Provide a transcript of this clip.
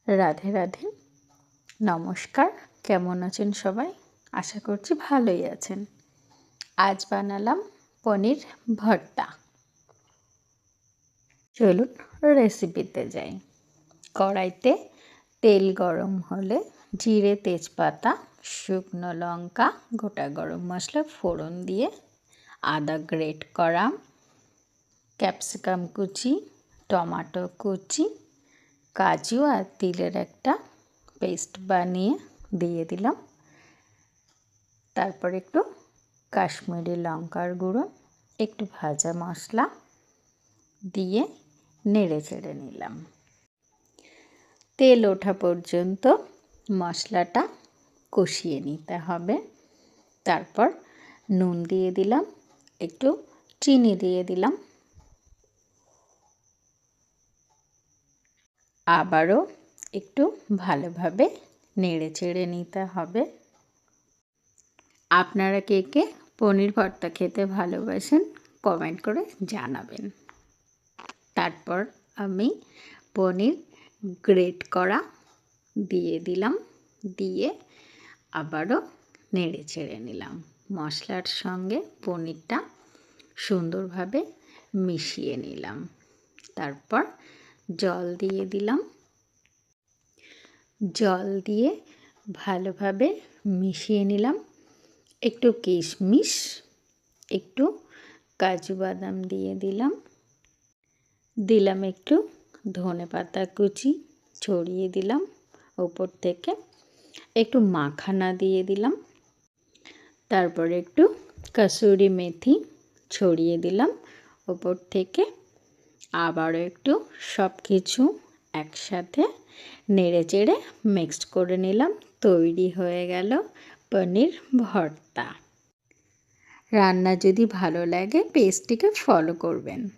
রাধে রাধে, নমস্কার। কেমন আছেন সবাই? আশা করছি ভালোই আছেন। আজ বানালাম পনির ভর্তা। চলুন রেসিপিতে যাই। কড়াইতে তেল গরম হলে জিরে, তেজপাতা, শুকনো লঙ্কা, গোটা গরম মশলা ফোড়ন দিয়ে আদা গ্রেট করা, ক্যাপসিকাম কুচি, টমেটো কুচি, কাজু আর তিলের একটা পেস্ট বানিয়ে দিয়ে দিলাম। তারপর একটু কাশ্মীরি লঙ্কার গুঁড়ো, একটু ভাজা মশলা দিয়ে নেড়ে চেড়ে নিলাম। তেল ওঠা পর্যন্ত মশলাটা কষিয়ে নিতে হবে। তারপর নুন দিয়ে দিলাম, একটু চিনি দিয়ে দিলাম, আবারও একটু ভালোভাবে নেড়ে চেড়ে নিতে হবে। আপনারা কে কে পনির ভর্তা খেতে ভালোবাসেন কমেন্ট করে জানাবেন। তারপর আমি পনির গ্রেট করা দিয়ে দিলাম, দিয়ে আবারও নেড়ে চেড়ে নিলাম। মশলার সঙ্গে পনিরটা সুন্দরভাবে মিশিয়ে নিলাম। তারপর জল দিয়ে দিলাম। জল দিয়ে ভালোভাবে মিশিয়ে নিলাম। একটু কিশমিশ, একটু কাজু বাদাম দিয়ে দিলাম। দিলাম একটু ধনেপাতা কুচি ছড়িয়ে দিলাম ওপর থেকে। একটু মাখানা দিয়ে দিলাম। তারপর একটু কসুরি মেথি ছড়িয়ে দিলাম ওপর থেকে। আবারও একটু সব কিছু একসাথে নেড়ে চেড়ে মিক্সড করে নিলাম। তৈরি হয়ে গেল পনির ভর্তা। রান্না যদি ভালো লাগে পেজটিকে ফলো করবেন।